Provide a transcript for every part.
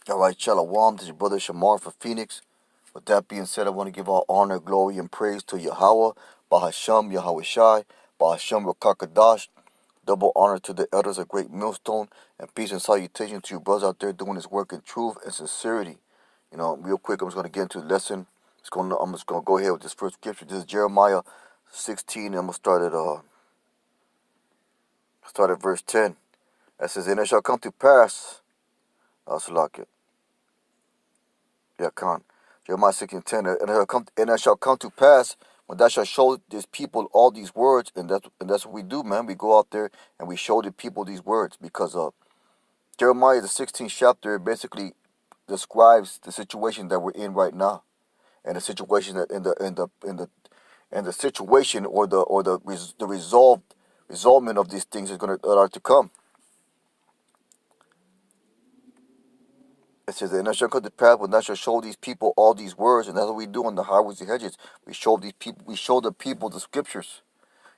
All right, Shalom. This is your brother Shamar for Phoenix. With that being said, I want to give all honor, glory, and praise to Yahawah, BAHASHAM, YAHAWAHSHI, BAHASHAM, QUADASH. Double honor to the elders of Great Millstone, and peace and salutation to you brothers out there doing this work in truth and sincerity. Real quick, I'm just going to get into the lesson. I'm just going to go ahead with this first scripture. This is Jeremiah 16, and I'm going to start at verse 10. That says, "And it shall come to pass," Salak, yeah, Khan. Jeremiah 16:10, and it shall come to pass when thou shalt show this people all these words, and that's what we do, man. We go out there and we show the people these words, because Jeremiah, the 16th chapter, basically describes the situation that we're in right now, and the situation that in the situation or the resolvement of these things that are to come. It says, "And it shall come to pass when thou shalt show these people all these words," and that's what we do on the highways and hedges. We show the people the scriptures,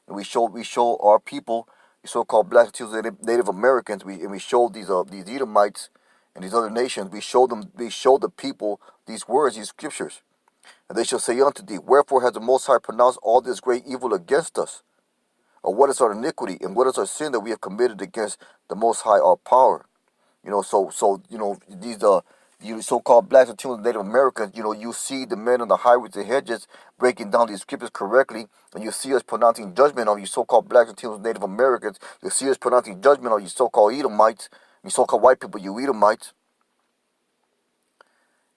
and we show our people, the so-called Black Native Americans. We show these Edomites and these other nations. We show the people these words, these scriptures, and they shall say unto thee, "Wherefore has the Most High pronounced all this great evil against us? Or what is our iniquity, and what is our sin that we have committed against the Most High, our power?" These you so-called Blacks and Native Americans, you see the men on the highways and hedges breaking down these scriptures correctly, and you see us pronouncing judgment on you so-called Blacks and Native Americans. You see us pronouncing judgment on you so-called Edomites, you so-called white people, you Edomites.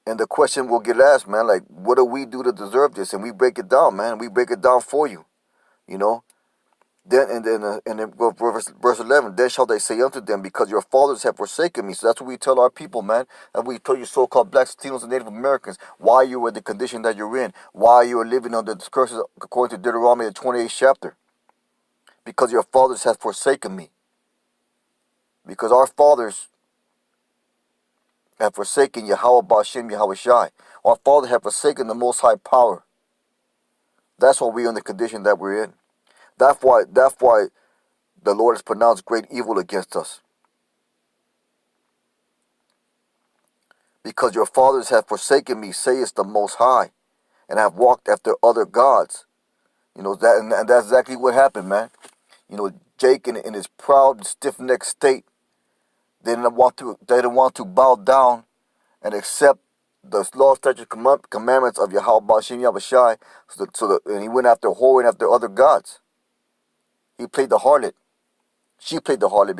And the question will get asked, man, like, what do we do to deserve this? And we break it down, man. We break it down for you, you know. Then verse 11, "Then shall they say unto them, because your fathers have forsaken me." So that's what we tell our people, man. And we tell you so-called Blacks, Latinos, and Native Americans why you are in the condition that you're in, why you are living under the curses according to Deuteronomy, the 28th chapter. Because your fathers have forsaken me. Because our fathers have forsaken Yahawah, BAHASHAM, YAHAWAHSHI. Our fathers have forsaken the Most High power. That's why we're in the condition that we're in. That's why the Lord has pronounced great evil against us. Because your fathers have forsaken me, saith the Most High, and have walked after other gods. And that's exactly what happened, man. Jake in his proud, stiff-necked state, they didn't want to bow down and accept the law, statutes, commandments of Yahawah, BAHASHAM, YAHAWAHSHI, and he went after whoring after other gods. He played the harlot. She played the harlot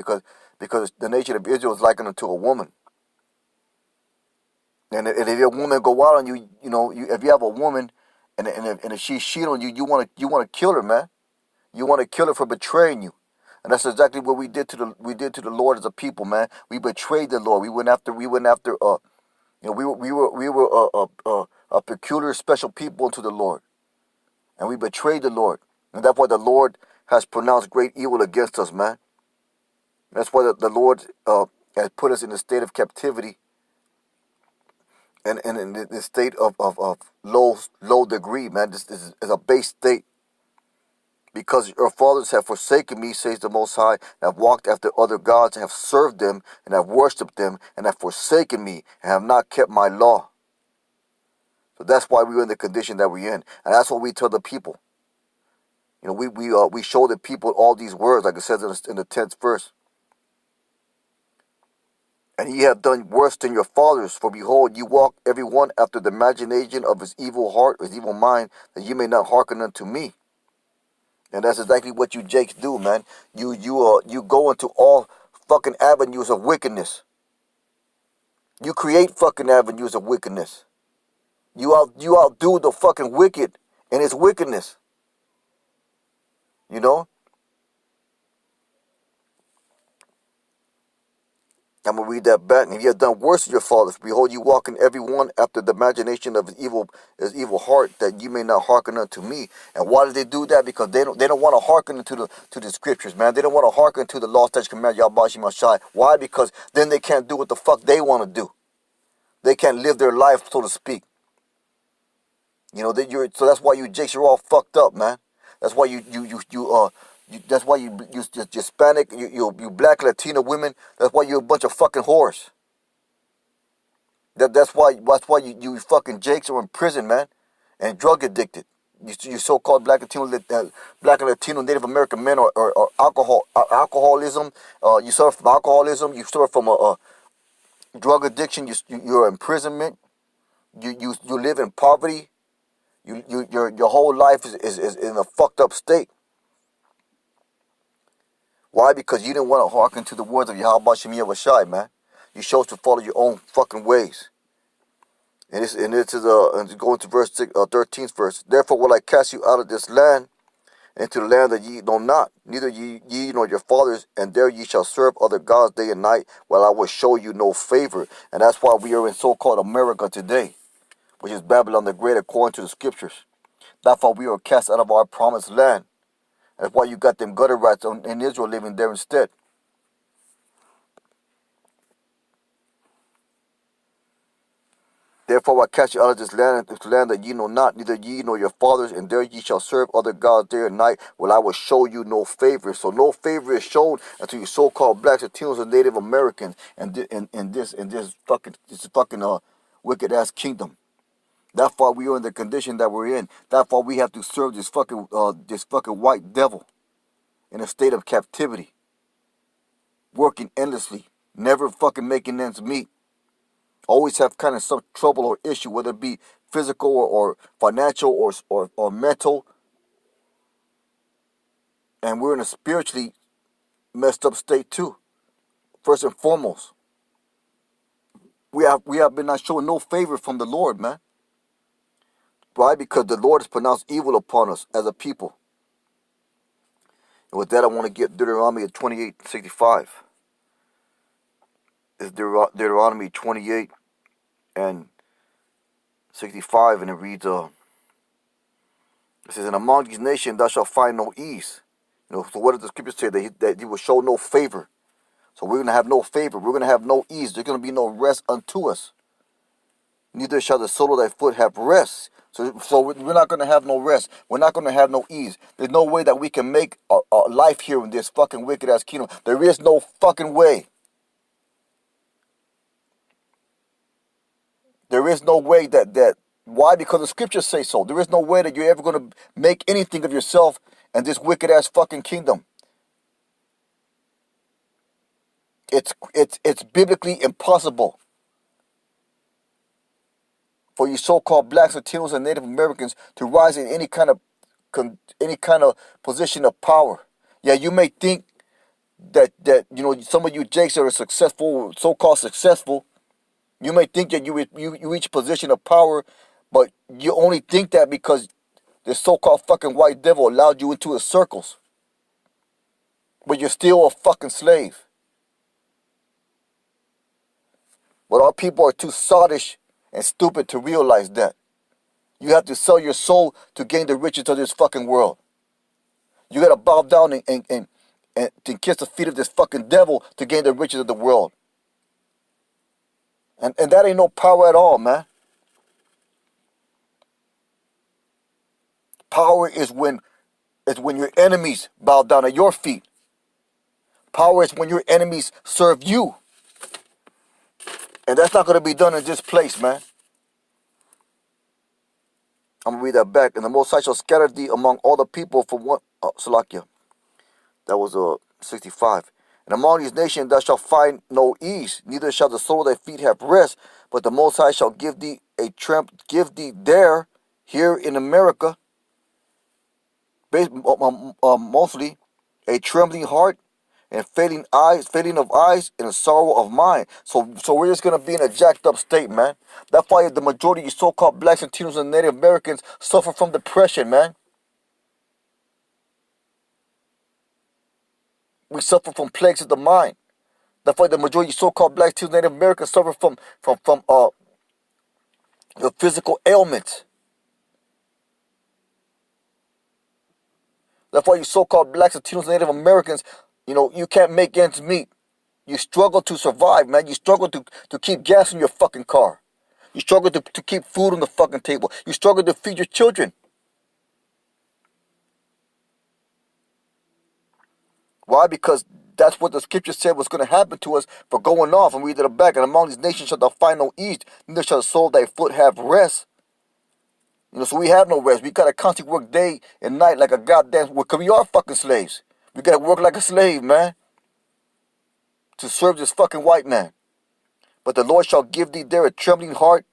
because the nation of Israel is likened unto a woman. And if your woman go out on you, if you have a woman, and if she cheat on you, you want to kill her, man. You want to kill her for betraying you, and that's exactly what we did to the Lord as a people, man. We betrayed the Lord. We went after. We were a peculiar, special people unto the Lord, and we betrayed the Lord, and that's why the Lord has pronounced great evil against us, man. That's why the Lord has put us in a state of captivity. And in the state of low degree, man. This is a base state. Because your fathers have forsaken me, says the Most High, and have walked after other gods, and have served them, and have worshipped them, and have forsaken me, and have not kept my law. So that's why we're in the condition that we're in. And that's what we tell the people. We show the people all these words, like it says in the 10th verse. "And ye have done worse than your fathers, for behold, you walk every one after the imagination of his evil heart, his evil mind, that ye may not hearken unto me." And that's exactly what you Jakes do, man. You go into all fucking avenues of wickedness. You create fucking avenues of wickedness. You outdo the fucking wicked in its wickedness. I'm going to read that back. "And ye have done worse than your fathers. Behold, you walk in every one after the imagination of his evil heart, that you may not hearken unto me." And why do they do that? Because they don't want to hearken to the scriptures, man. They don't want to hearken to the law, statutes, commandments, Yahawah, BAHASHAM, YAHAWAHSHI. Why? Because then they can't do what the fuck they want to do. They can't live their life, so to speak. So that's why you Jakes, you're all fucked up, man. That's why that's why you Hispanic, you black Latino women. That's why you're a bunch of fucking whores. That's why you fucking Jakes are in prison, man, and drug addicted. You so-called black and Latino Native American men or alcoholism. You suffer from alcoholism. You suffer from a drug addiction. You're imprisonment. You live in poverty. Your whole life is in a fucked up state. Why? Because you didn't want to hearken to the words of YAHAWAHSHI, man. You chose to follow your own going to verse 13th verse. Therefore will I cast you out of this land into the land that ye know not, neither ye nor your fathers, and there ye shall serve other gods day and night, while I will show you no favor. And that's why we are in so-called America today, which is Babylon the Great according to the scriptures. That's why we are cast out of our promised land. That's why you got them gutter rats in Israel living there instead. Therefore I cast you out of this land into land that ye know not, neither ye nor your fathers, and there ye shall serve other gods day and night, while I will show you no favor. So no favor is shown unto you so-called blacks, Latinos, and Native Americans, and this fucking wicked ass kingdom. That's why we are in the condition that we're in. That's why we have to serve this fucking white devil in a state of captivity, working endlessly, never fucking making ends meet. Always have kind of some trouble or issue, whether it be physical or financial or mental. And we're in a spiritually messed up state too. First and foremost, we have been not showing no favor from the Lord, man. Why? Because the Lord has pronounced evil upon us as a people. And with that, I want to get Deuteronomy 28:65. It's Deuteronomy 28 and 65, and it reads, it says, and among these nations thou shalt find no ease. So what does the scripture say? That he will show no favor. So we're going to have no favor. We're going to have no ease. There's going to be no rest unto us. Neither shall the sole of thy foot have rest. So we're not going to have no rest. We're not going to have no ease. There's no way that we can make a life here in this fucking wicked ass kingdom. There is no fucking way. There is no way that why? Because the scriptures say so. There is no way that you're ever going to make anything of yourself in this wicked ass fucking kingdom. It's biblically impossible for you so-called blacks, Latinos, and Native Americans to rise in any kind of position of power. Yeah, you may think that some of you jakes that are successful, so-called successful, you may think that you reach a position of power, but you only think that because the so-called fucking white devil allowed you into his circles. But you're still a fucking slave. But our people are too sottish and stupid to realize that. You have to sell your soul to gain the riches of this fucking world. You gotta bow down and to kiss the feet of this fucking devil to gain the riches of the world. And that ain't no power at all, man. Power is when your enemies bow down at your feet. Power is when your enemies serve you. And that's not going to be done in this place, man. I'm going to read that back. And the Most High shall scatter thee among all the people from one... Salakia. That was 65. And among these nations thou shalt find no ease, neither shall the sole of thy feet have rest, but the Most High shall give thee there, here in America, mostly, a trembling heart, and failing of eyes, and a sorrow of mind. So we're just gonna be in a jacked up state, man. That's why the majority of you so-called blacks, Latinos, and Native Americans suffer from depression, man. We suffer from plagues of the mind. That's why the majority of you so-called blacks, Latinos, Native Americans suffer from the physical ailments. That's why you so-called blacks, Latinos, and Native Americans, you can't make ends meet. You struggle to survive, man. You struggle to keep gas in your fucking car. You struggle to keep food on the fucking table. You struggle to feed your children. Why? Because That's what the scripture said was going to happen to us for going off. And read it back. And among these nations shall thou find no ease, neither shall the sole of thy foot have rest. You know, so we have no rest. We got to constantly work day and night like a goddamn, because we are fucking slaves. We got to work like a slave, man, to serve this fucking white man. But the Lord shall give thee there a trembling heart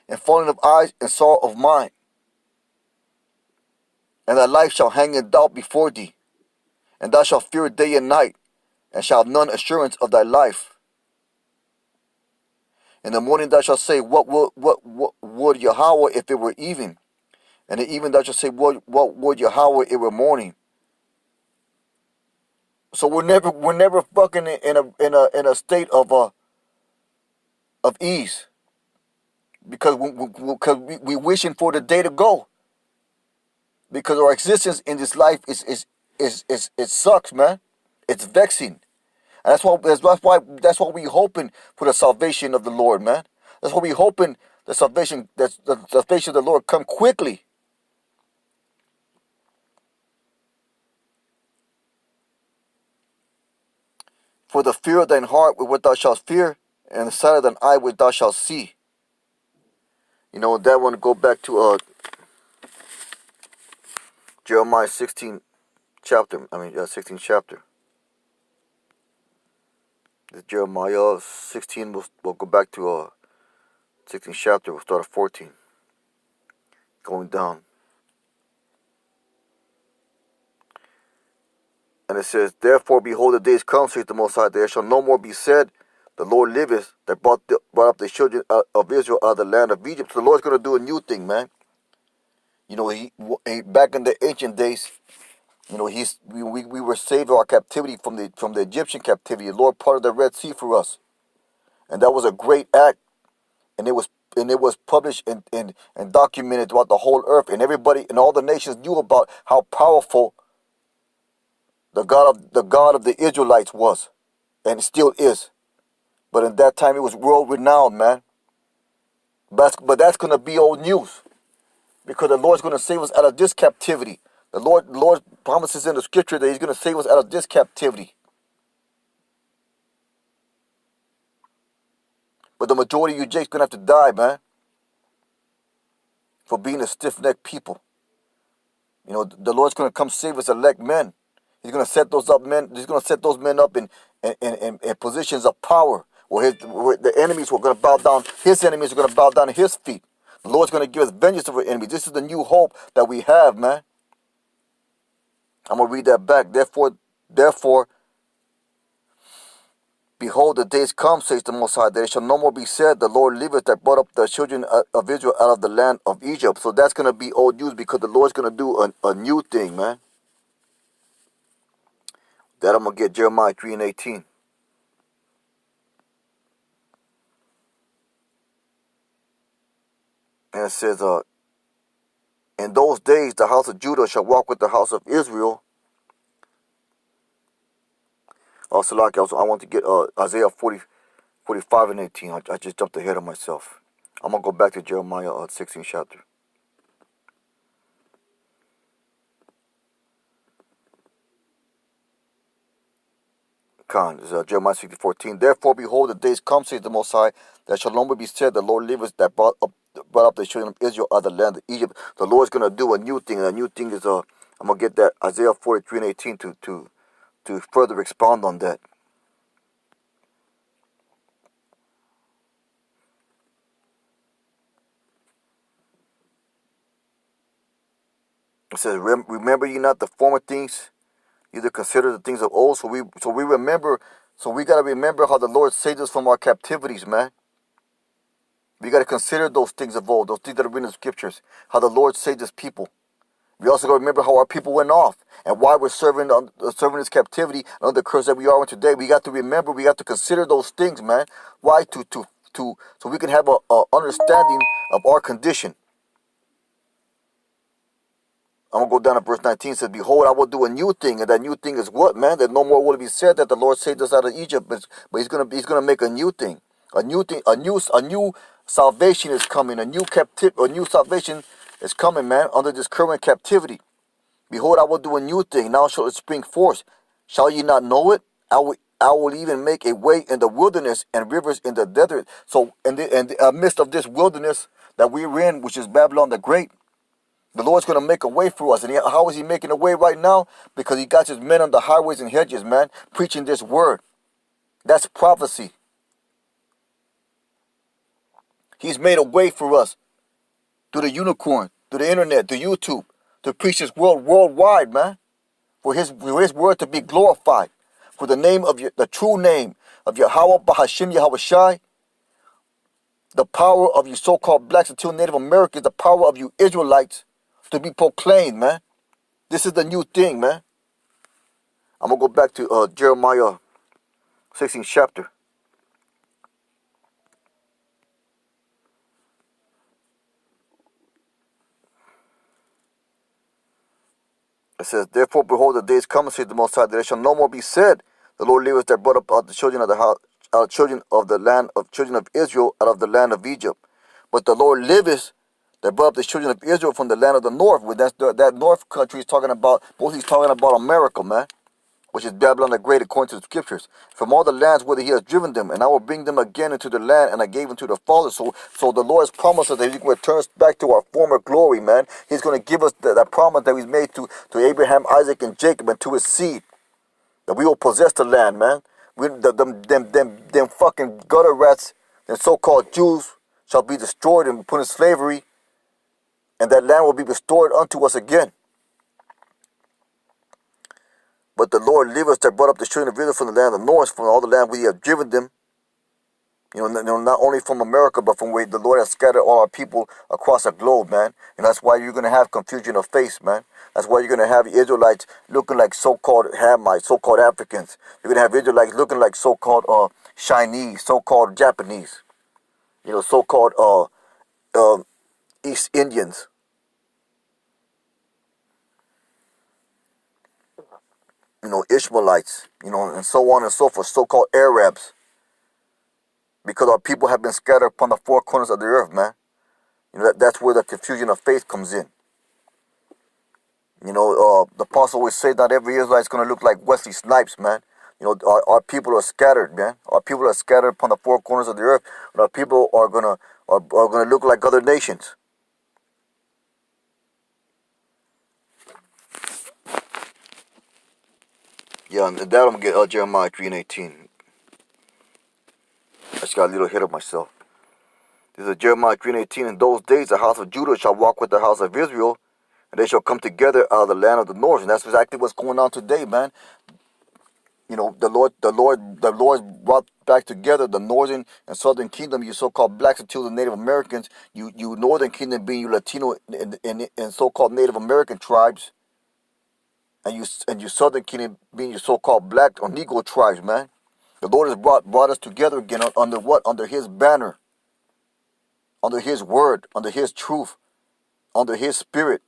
and falling of eyes and sorrow of mind. And thy life shall hang in doubt before thee, and thou shalt fear day and night, and shalt have none assurance of thy life. In the morning thou shalt say, what would Yahawah if it were even? And in the evening thou shalt say, what would Yahawah if it were morning? So we're never fucking in a state of ease, because we wishing for the day to go, because our existence in this life is it sucks, man. It's vexing. And that's why we hoping for the salvation of the Lord, man. That's why we hoping the salvation of the Lord come quickly. For the fear of thine heart with what thou shalt fear, and the sight of thine eye which thou shalt see. You know, that one go back to Jeremiah 16th chapter. 16th chapter. Jeremiah 16, we'll go back to 16th chapter, we'll start at 14. Going down. And it says, therefore, behold, the days come, saith the Most High, there shall no more be said, the Lord liveth, that brought up the children of Israel out of the land of Egypt. So the Lord's going to do a new thing, man. You know, he back in the ancient days, you know, we were saved our captivity from the Egyptian captivity. The Lord parted the Red Sea for us, and that was a great act, and it was published and documented throughout the whole earth, and everybody and all the nations knew about how powerful the God of the Israelites was, and still is. But in that time, it was world renowned, man. But that's gonna be old news, because the Lord's gonna save us out of this captivity. The Lord promises in the scripture that He's gonna save us out of this captivity. But the majority of you Jake's gonna have to die, man, for being a stiff-necked people. You know, the Lord's gonna come save us elect men. He's gonna set those men up in positions of power, where the enemies were gonna bow down. His enemies are gonna bow down at His feet. The Lord's gonna give us vengeance of our enemies. This is the new hope that we have, man. I'm gonna read that back. Therefore, behold, the days come, says the Most High, that it shall no more be said, the Lord liveth, that brought up the children of Israel out of the land of Egypt. So that's gonna be old news, because the Lord's gonna do a new thing, man. That I'm going to get Jeremiah 3:18. And it says, in those days the house of Judah shall walk with the house of Israel. Also, like I want to get Isaiah 45 and 18. I just jumped ahead of myself. I'm going to go back to Jeremiah 16th chapter. This is Jeremiah 16:14. Therefore, behold, the days come, says the Most High, that shall no more be said, the Lord liveth, that brought up the children of Israel out of the land of Egypt. The Lord's going to do a new thing. And a new thing is, I'm going to get that Isaiah 43 and 18 to further expound on that. It says, remember ye not the former things, either consider the things of old. So we got to remember how the Lord saved us from our captivities, man. We got to consider those things of old, those things that are written in the scriptures, how the Lord saved His people. We also got to remember how our people went off, and why we're serving this captivity and under the curse that we are in today. We got to remember, we got to consider those things, man. Why? So we can have a understanding of our condition. I'm going to go down to verse 19. It says, behold, I will do a new thing. And that new thing is what, man? That no more will it be said that the Lord saved us out of Egypt. But He's gonna make a new thing. A new thing. A new salvation is coming. A new salvation is coming, man, under this current captivity. Behold, I will do a new thing. Now shall it spring forth. Shall ye not know it? I will even make a way in the wilderness and rivers in the desert. So in the midst of this wilderness that we're in, which is Babylon the Great, the Lord's going to make a way for us. And how is he making a way right now? Because he got his men on the highways and hedges, man, preaching this word. That's prophecy. He's made a way for us through the unicorn, through the internet, through YouTube, to preach this worldwide, man. For his word to be glorified. For the name of the true name of Yahawah, BAHASHAM, YAHAWAHSHI, the power of you so-called blacks until Native Americans, the power of you Israelites to be proclaimed, man. This is the new thing, man. I'm going to go back to Jeremiah 16th chapter. It says, therefore, behold, the days come, says the Most High, that there shall no more be said, the Lord liveth that brought up out the children of the house, children of the land of children of Israel out of the land of Egypt. But the Lord liveth that brought up the children of Israel from the land of the north. With that north country, he's talking about, both he's talking about America, man, which is Babylon the Great, according to the scriptures. From all the lands whither he has driven them, and I will bring them again into the land, and I gave them to the fathers. So the Lord has promised us that he's going to return us back to our former glory, man. He's going to give us that promise that he's made to Abraham, Isaac, and Jacob, and to his seed, that we will possess the land, man. Them fucking gutter rats, them so-called Jews, shall be destroyed and put in slavery, and that land will be restored unto us again. But the Lord liveth that brought up the children of Israel from the land of the north, from all the land where he have driven them. Not only from America, but from where the Lord has scattered all our people across the globe, man. And that's why you're going to have confusion of face, man. That's why you're going to have Israelites looking like so-called Hamites, so-called Africans. You're going to have Israelites looking like so-called Chinese, so-called Japanese, so-called East Indians. Ishmaelites, and so on and so forth, so-called Arabs. Because our people have been scattered upon the four corners of the earth, man. That's where the confusion of faith comes in. The apostle always say not every Israelite is going to look like Wesley Snipes, man. Our people are scattered, man. Our people are scattered upon the four corners of the earth. And our people are gonna look like other nations. Yeah, and that I'm gonna get Jeremiah 3:18. I just got a little ahead of myself. This is Jeremiah 3:18. In those days the house of Judah shall walk with the house of Israel, and they shall come together out of the land of the north. And that's exactly what's going on today, man. The Lord brought back together the northern and southern kingdom, you so-called blacks until the Native Americans, you northern kingdom being you Latino and so-called Native American tribes, and you southern kingdom being your so-called black or Negro tribes, man. The Lord has brought us together again under what? Under his banner, under his word, under his truth, under his spirit.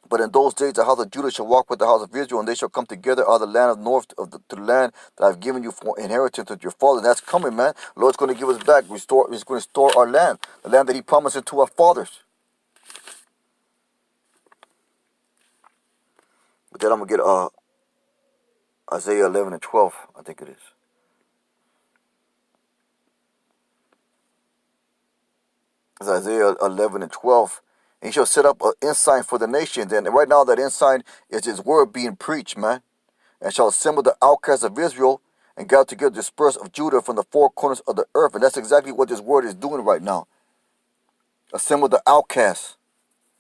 But in those days the house of Judah shall walk with the house of Israel, and they shall come together out of the land of north to the land that I've given you for inheritance of your fathers. And that's coming, man. The Lord's going to give us back. He's going to restore our land, the land that he promised to our fathers. But then I'm going to get Isaiah 11 and 12, I think it is. It's Isaiah 11 and 12. And he shall set up an ensign for the nations. And right now that ensign is his word being preached, man. And shall assemble the outcasts of Israel and gather together dispersed of Judah from the four corners of the earth. And that's exactly what this word is doing right now. Assemble the outcasts,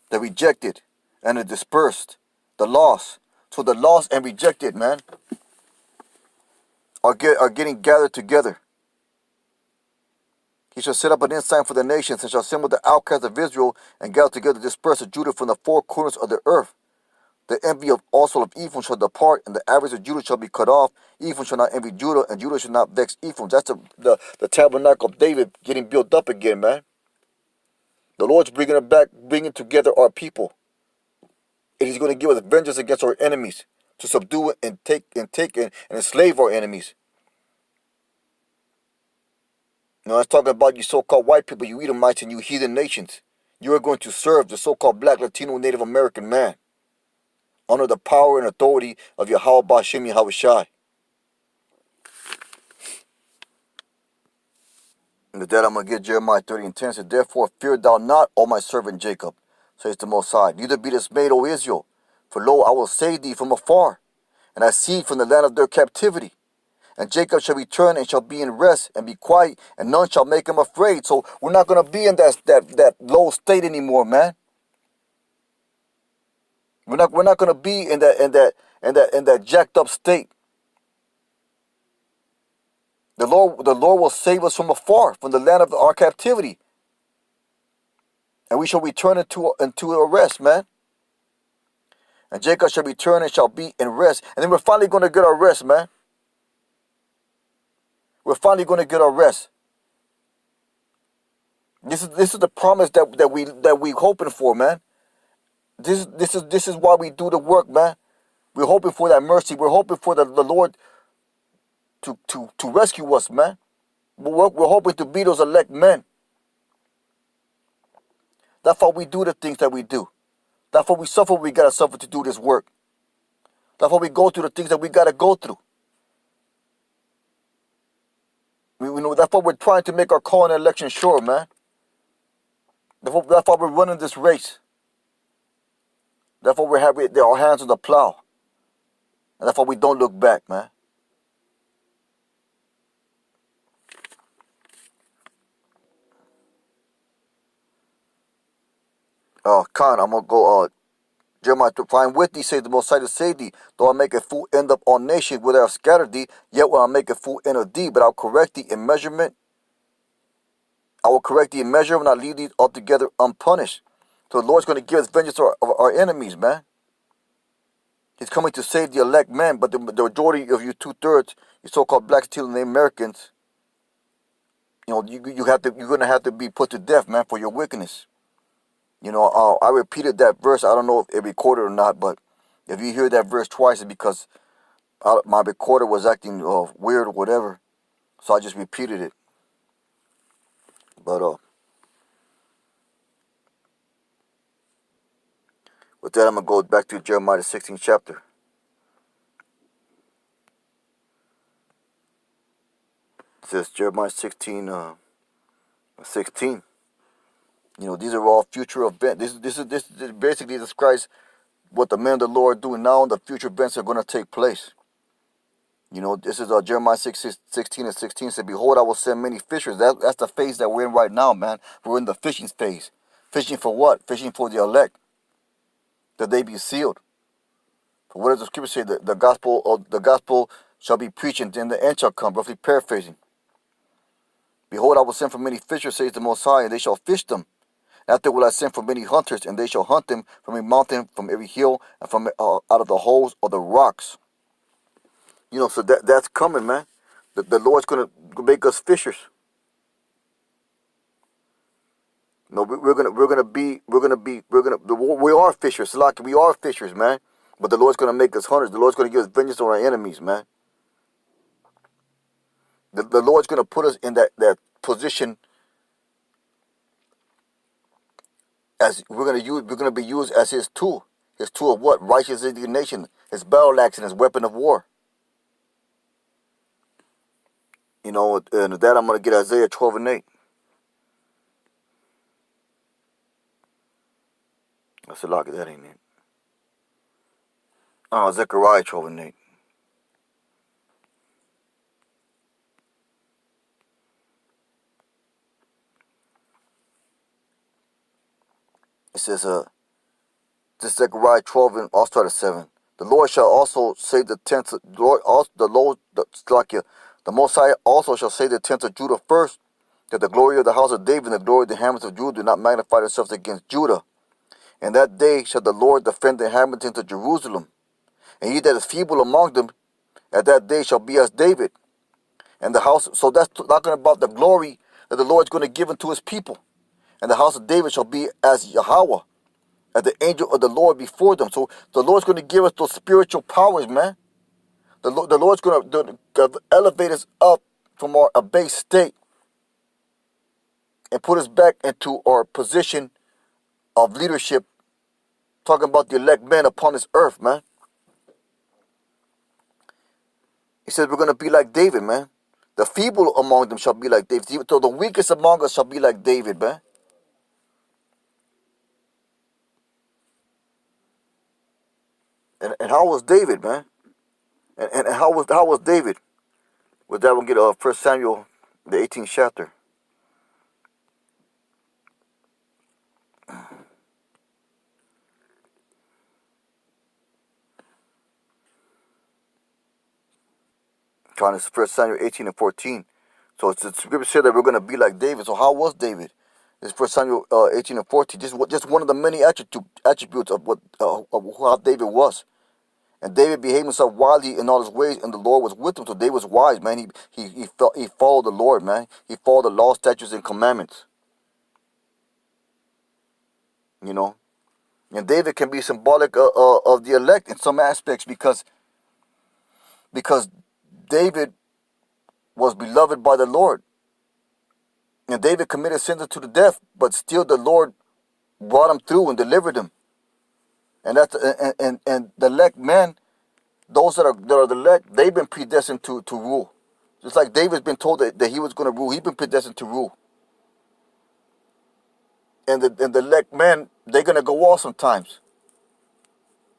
the rejected, and the dispersed, the lost. So the lost and rejected, man, are getting gathered together. He shall set up an ensign for the nations, and shall assemble the outcasts of Israel, and gather together dispersed of Judah from the four corners of the earth. The envy also of Ephraim shall depart, and the avarice of Judah shall be cut off. Ephraim shall not envy Judah, and Judah shall not vex Ephraim. That's the tabernacle of David getting built up again, man. The Lord's bringing it back, bringing together our people. And he's going to give us vengeance against our enemies, to subdue and take and enslave our enemies. I was talking about you so-called white people, you Edomites, and you heathen nations. You are going to serve the so-called black, Latino, Native American man. under the power and authority of Yahawah BAHASHAM YAHAWAHSHI. And with that, I'm going to get Jeremiah 30:10. It says, therefore fear thou not, O my servant Jacob, says the Most High. Neither be dismayed, O Israel. For lo, I will save thee from afar, and I seed from the land of their captivity. And Jacob shall return and shall be in rest and be quiet, and none shall make him afraid. So we're not going to be in that low state anymore, man. We're not going to be in that jacked up state. The Lord will save us from afar, from the land of our captivity, and we shall return into a rest, man. And Jacob shall return and shall be in rest, and then we're finally going to get our rest, man. We're finally going to get our rest. This is the promise that we hoping for, man. This is why we do the work, man. We're hoping for that mercy. We're hoping for the Lord to rescue us, man. We're hoping to be those elect men. That's why we do the things that we do. That's why we suffer. We gotta suffer to do this work. That's why we go through the things that we gotta go through. We know that's why we're trying to make our call and election sure, man. That's why we're running this race. That's why we're having our hands on the plow. And that's why we don't look back, man. I'm gonna go. Jeremiah, to find with thee, says the Most High, to save thee. Though I make a full end of all nations, where I have scattered thee, yet will I make a full end of thee. But I'll correct thee in measurement. I will correct thee in measure, and I'll leave thee altogether unpunished. So the Lord's going to give us vengeance of our enemies, man. He's coming to save the elect men, but the majority of you, 2/3, you so-called blacks, Latino Americans, you're gonna have to be put to death, man, for your wickedness. I repeated that verse. I don't know if it recorded or not, but if you hear that verse twice, it's because my recorder was acting weird or whatever. So I just repeated it. But with that, I'm gonna go back to Jeremiah the 16th chapter. It says Jeremiah 16:16. These are all future events. This basically describes what the men of the Lord are doing now, and the future events are going to take place. This is Jeremiah 16:16 said, behold, I will send many fishers. That's the phase that we're in right now, man. We're in the fishing phase. Fishing for what? Fishing for the elect, that they be sealed. For what does the scripture say? The gospel shall be preached, and then the end shall come. Roughly paraphrasing. Behold, I will send for many fishers, says the Most High, and they shall fish them. After will I send for many hunters, and they shall hunt them from a mountain, from every hill, and from out of the holes of the rocks. So that's coming, man. The Lord's gonna make us fishers. We are fishers. We are fishers, man. But the Lord's gonna make us hunters. The Lord's gonna give us vengeance on our enemies, man. The Lord's gonna put us in that position. As we're gonna be used as His tool. His tool of what? Righteous indignation. His battle axe and His weapon of war. And with that, I'm gonna get Isaiah 12:8. That's a lot of that, ain't it? Zechariah 12:8. It says, this Zechariah 12 and I'll start at 7. The Lord shall also say the tents of the Most High also shall say the tents of Judah first, that the glory of the house of David and the glory of the inhabitants of Judah do not magnify themselves against Judah. And that day shall the Lord defend the inhabitants of Jerusalem. And he that is feeble among them at that day shall be as David. And the house, so that's talking about the glory that the Lord is going to give unto His people. And the house of David shall be as Yahawah, as the angel of the Lord before them. So the Lord's going to give us those spiritual powers, man. The Lord's going to elevate us up from our abased state and put us back into our position of leadership Talking about the elect men upon this earth, man. He says we're going to be like David, man. The feeble among them shall be like David. Even though the weakest among us shall be like David, man. And how was David, man? And how was David? With that, we'll get 1 Samuel, the 18th chapter. Trying to 1 Samuel 18 and 14. So it's the scripture said that we're going to be like David. So how was David? It's 1 Samuel 18 and 14. Just one of the many attributes of how David was. And David behaved himself wisely in all his ways, and the Lord was with him. So David was wise, man. He followed the Lord, man. He followed the law, statutes, and commandments. You know, and David can be symbolic of the elect in some aspects because David was beloved by the Lord, and David committed sins unto the death, but still the Lord brought him through and delivered him. And that's and the elect men, those that are the elect, they've been predestined to rule. Just like David's been told that he was going to rule, he's been predestined to rule. And the elect men, they're going to go off sometimes.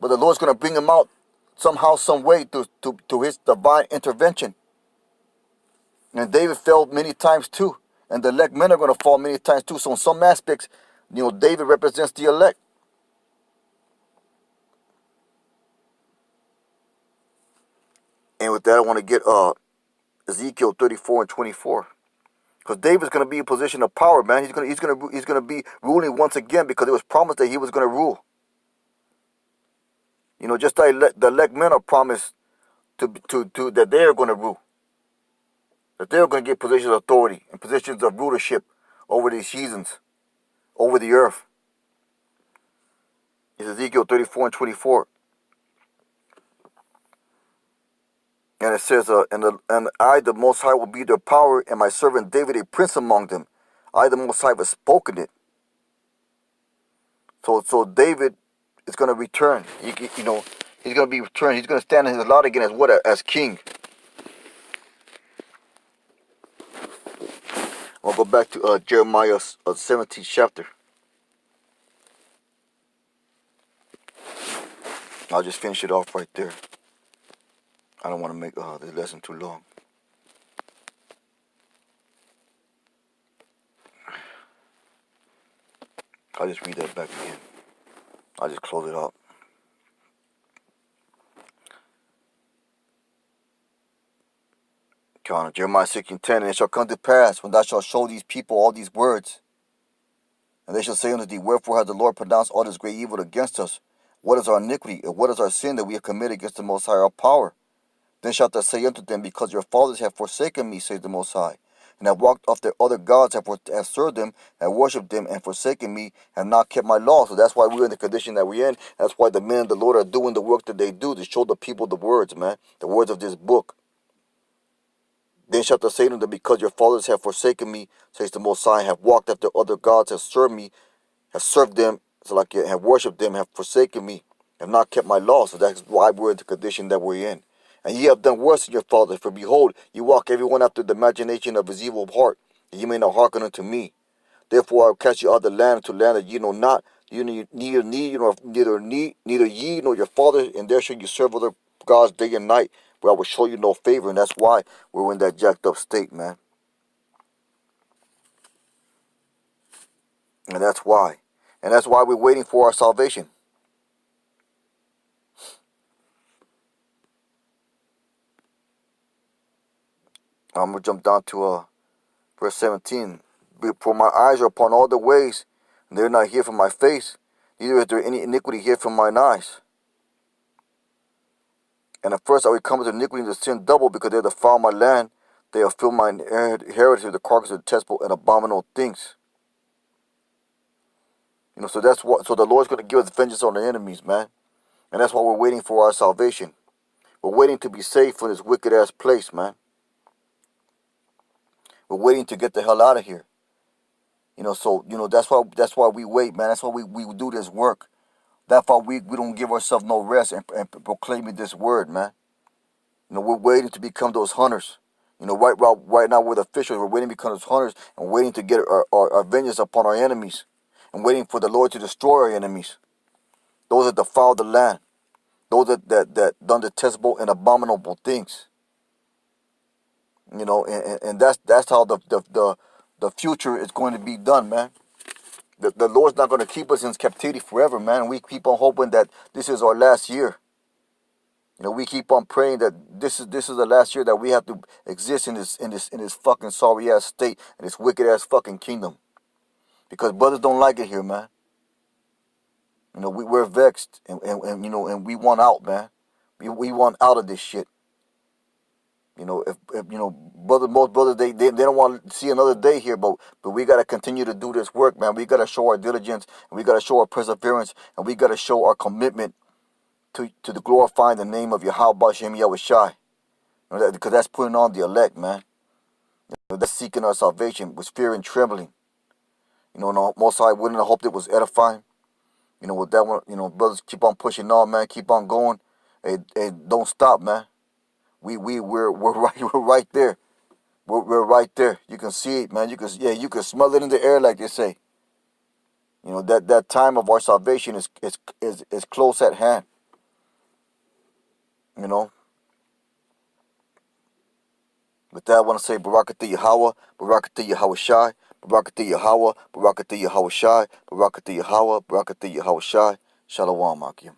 But the Lord's going to bring them out somehow, some way to his divine intervention. And David fell many times too. And the elect men are going to fall many times too. So in some aspects, David represents the elect. And with that, I want to get Ezekiel 34 and 24. Because David's going to be in a position of power, man. He's going to be ruling once again because it was promised that he was going to rule. Just like the elect men are promised to that they are going to rule. That they are going to get positions of authority and positions of rulership over these heathens, over the earth. It's Ezekiel 34 and 24. And it says, and I, the Most High, will be their power, and my servant David a prince among them. I, the Most High, have spoken it. So David is going to return. He's going to be returned. He's going to stand in his lot again as king. I'll go back to Jeremiah 17th chapter. I'll just finish it off right there. I don't want to make this lesson too long. I'll just read that back again. I'll just close it up. Jeremiah 16:10, and it shall come to pass, when thou shalt show these people all these words, and they shall say unto thee, wherefore hath the Lord pronounced all this great evil against us? What is our iniquity, and what is our sin that we have committed against the Most High our power? Then shalt thou say unto them, because your fathers have forsaken me, says the Most High, and have walked after other gods, have served them, have worshipped them, and forsaken me, have not kept my law. So that's why we're in the condition that we're in. That's why the men of the Lord are doing the work that they do, to show the people the words, man, the words of this book. Then shalt thou say unto them, because your fathers have forsaken me, says the Most High, have walked after other gods, have served me, have served them, so like have worshipped them, have forsaken me, have not kept my law. So that's why we're in the condition that we're in. And ye have done worse than your fathers, for behold, ye walk every one after the imagination of his evil heart, that ye may not hearken unto me. Therefore I will cast you out of the land to land that ye know not, neither ye nor your fathers, and there shall you serve other gods day and night, where I will show you no favor. And that's why we're in that jacked up state, man. And that's why. And that's why we're waiting for our salvation. I'm going to jump down to verse 17. For my eyes are upon all the ways, and they are not hid from my face, neither is there any iniquity hid from mine eyes. And at first I will come into iniquity and to sin double, because they have defiled my land. They have filled my heritage with the carcass of detestable and abominable things. So that's what. So the Lord's going to give us vengeance on the enemies, man. And that's why we're waiting for our salvation. We're waiting to be saved from this wicked ass place, man. We're waiting to get the hell out of here. So that's why we wait, man. That's why we do this work. That's why we don't give ourselves no rest and proclaiming this word, man. You know, we're waiting to become those hunters. You know, right now we're the officials. We're waiting to become those hunters and waiting to get our vengeance upon our enemies and waiting for the Lord to destroy our enemies. Those that defile the land. Those that done detestable and abominable things. You know, and that's how the future is going to be done, man. The Lord's not going to keep us in captivity forever, man. And we keep on hoping that this is our last year. You know, we keep on praying that this is the last year that we have to exist in this fucking sorry ass state and this wicked ass fucking kingdom. Because brothers don't like it here, man. You know, we're vexed and you know, and we want out, man. We want out of this shit. You know, if you know, most brothers they don't want to see another day here, but we gotta continue to do this work, man. We gotta show our diligence and we gotta show our perseverance and we gotta show our commitment to the glorifying the name of YAHAWAHSHI, YAHWAHSHI. Because that's putting on the elect, man. You know, that's seeking our salvation with fear and trembling. You know, no, most High wouldn't have hoped it was edifying. You know, with that one, you know, brothers keep on pushing on, man. Keep on going. Hey, don't stop, man. We're right there. We're right there. You can see it, man. You can smell it in the air, like they say. You know, that time of our salvation is close at hand. You know. With that, I want to say Barakatah Yahawah, Barakatah YAHWAHSHI, Barakatah Yahawah, Barakatah YAHWAHSHI, Barakatah Yahawah, Barakatah YAHWAHSHI. Shalom, Akim.